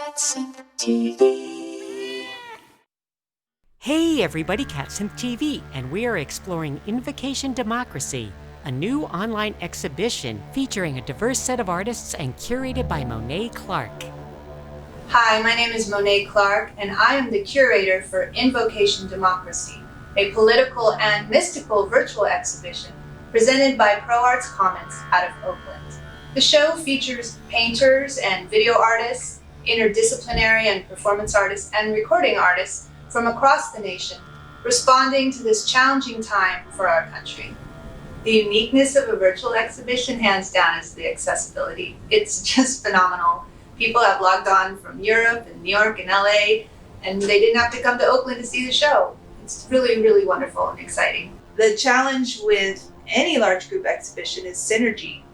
Catsup TV. Hey everybody, Catsup TV, and we are exploring Invocation Democracy, a new online exhibition featuring a diverse set of artists and curated by Monet Clark. Hi, my name is Monet Clark, and I am the curator for Invocation Democracy, a political and mystical virtual exhibition presented by ProArts Commons out of Oakland. The show features painters and video artists, interdisciplinary and performance artists, and recording artists from across the nation, responding to this challenging time for our country. The uniqueness of a virtual exhibition, hands down, is the accessibility. It's just phenomenal. People have logged on from Europe and New York and LA, and they didn't have to come to Oakland to see the show. It's really, really wonderful and exciting. The challenge with any large group exhibition is synergy.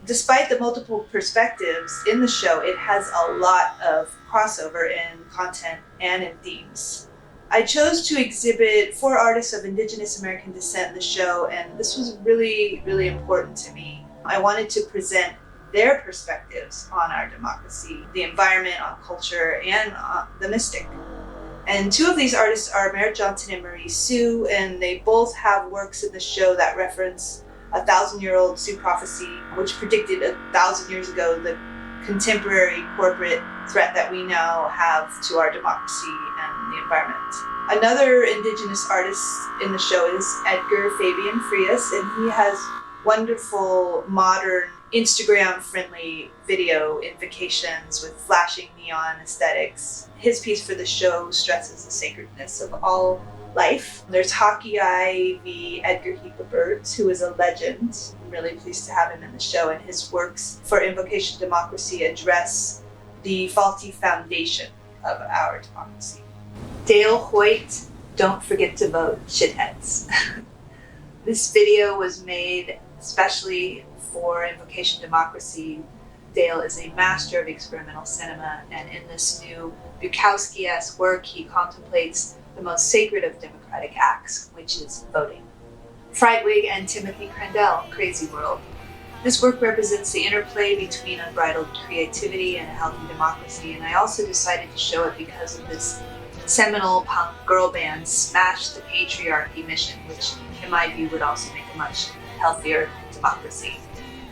Despite the multiple perspectives in the show, it has a lot of crossover in content and in themes. I chose to exhibit 4 artists of Indigenous American descent in the show, and this was really, really important to me. I wanted to present their perspectives on our democracy, the environment, on culture, and the mystic. And 2 of these artists are Merritt and Mariee Sioux, and they both have works in the show that reference a 1,000-year-old Sioux prophecy, which predicted 1,000 years ago the contemporary corporate threat that we now have to our democracy and the environment. Another Indigenous artist in the show is Edgar, Fabían, Friás, and he has wonderful, modern, Instagram-friendly video invocations with flashing neon aesthetics. His piece for the show stresses the sacredness of all life. There's Hockey Eye v. Edgar Heap, who is a legend. I'm really pleased to have him in the show, and his works for Invocation Democracy address the faulty foundation of our democracy. Dale Hoyt, don't forget to vote, shitheads. This video was made especially for Invocation Democracy. Dale is a master of experimental cinema, and in this new Bukowski-esque work, he contemplates the most sacred of democratic acts, which is voting. Frightwig and Crandle, Crazy World. This work represents the interplay between unbridled creativity and a healthy democracy, and I also decided to show it because of this seminal punk girl band's Smash the Patriarchy mission, which in my view would also make a much healthier democracy.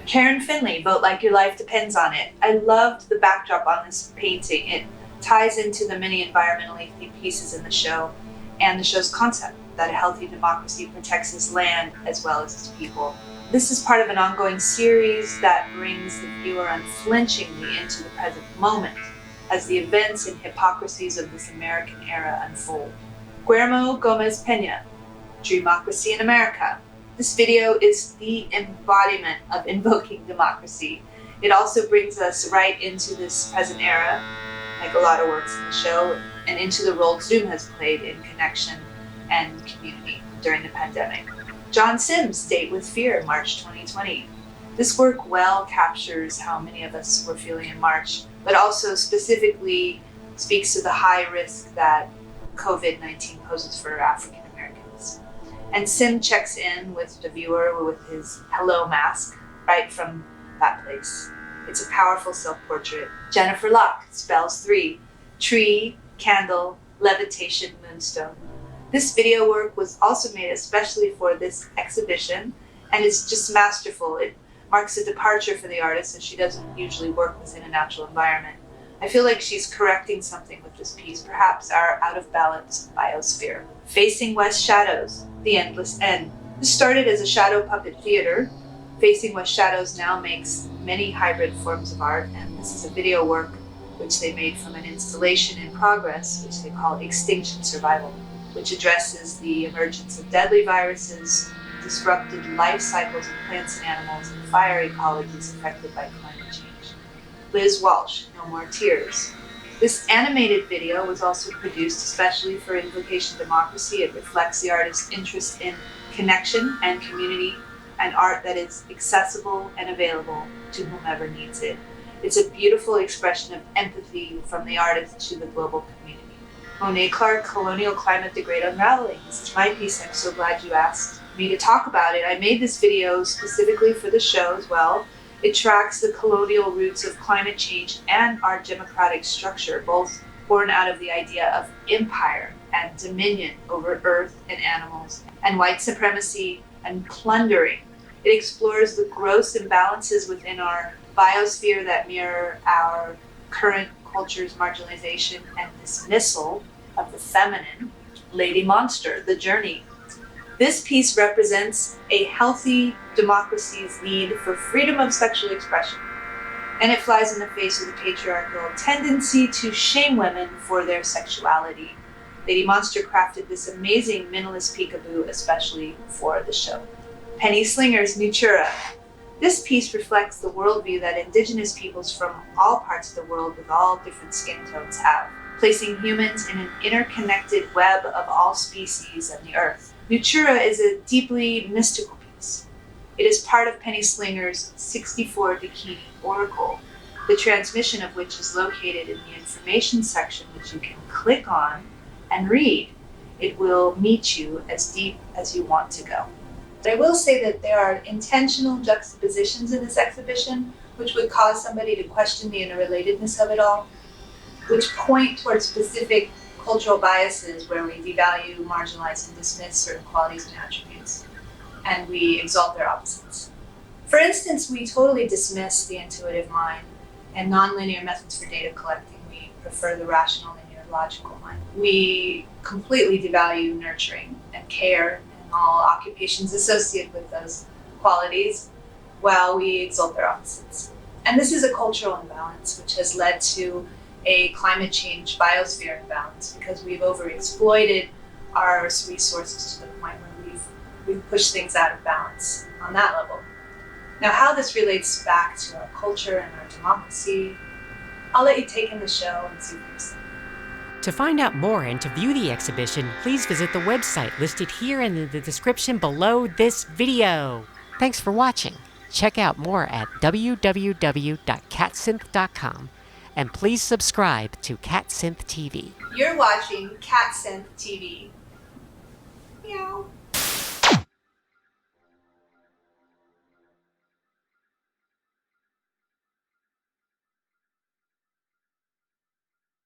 Finley, Vote Like Your Life Depends on It. I loved the backdrop on this painting. It ties into the many environmentally themed pieces in the show and the show's concept that a healthy democracy protects its land as well as its people. This is part of an ongoing series that brings the viewer unflinchingly into the present moment as the events and hypocrisies of this American era unfold. Guillermo Pena, Dreamocracy in America. This video is the embodiment of invoking democracy. It also brings us right into this present era, like a lot of works in the show, and into the role Zoom has played in connection and community during the pandemic. John Sims' Date with Fear, March 2020. This work well captures how many of us were feeling in March, but also specifically speaks to the high risk that COVID-19 poses for African Americans. And Sim checks in with the viewer with his hello mask right from that place. It's a powerful self-portrait. Jennifer Locke, Spells 3, Tree, Candle, Levitation, Moonstone. This video work was also made especially for this exhibition, and it's just masterful. It marks a departure for the artist, as she doesn't usually work within a natural environment. I feel like she's correcting something with this piece, perhaps our out-of-balance biosphere. Facing West Shadows, The Endless End. This started as a shadow puppet theater. Facing West Shadows now makes many hybrid forms of art, and this is a video work which they made from an installation in progress, which they call Extinction Survival, which addresses the emergence of deadly viruses, disrupted life cycles of plants and animals, and fire ecologies affected by climate change. Liz Walsh, No More Tears. This animated video was also produced especially for Invocation Democracy. It reflects the artist's interest in connection and community, and art that is accessible and available to whomever needs it. It's a beautiful expression of empathy from the artist to the global community. Monet Clark, Colonial Climate, The Great Unraveling. This is my piece. I'm so glad you asked me to talk about it. I made this video specifically for the show as well, It tracks the colonial roots of climate change and our democratic structure, both born out of the idea of empire and dominion over earth and animals, and white supremacy and plundering. It explores the gross imbalances within our biosphere that mirror our current culture's marginalization and dismissal of the feminine. Lady Monster, The Journey. This piece represents a healthy democracy's need for freedom of sexual expression, and it flies in the face of the patriarchal tendency to shame women for their sexuality. Lady Monster crafted this amazing minimalist peekaboo especially for the show. Penny Slinger's Nutura. This piece reflects the worldview that indigenous peoples from all parts of the world with all different skin tones have, placing humans in an interconnected web of all species and the earth. Nutura is a deeply mystical piece. It is part of Penny Slinger's 64 Dakini Oracle, the transmission of which is located in the information section, which you can click on and read. It will meet you as deep as you want to go. I will say that there are intentional juxtapositions in this exhibition which would cause somebody to question the interrelatedness of it all, which point towards specific cultural biases where we devalue, marginalize, and dismiss certain qualities and attributes, and we exalt their opposites. For instance, we totally dismiss the intuitive mind and nonlinear methods for data collecting. We prefer the rational, linear, logical mind. We completely devalue nurturing and care and all occupations associated with those qualities, while we exalt their opposites. And this is a cultural imbalance which has led to a climate change biosphere imbalance, because we've overexploited our resources to the point where we've pushed things out of balance on that level. Now, how this relates back to our culture and our democracy, I'll let you take in the show and see what you see. To find out more and to view the exhibition, please visit the website listed here in the description below this video. Thanks for watching. Check out more at www.catsynth.com, and please subscribe to CatSynth TV. You're watching CatSynth TV. Meow.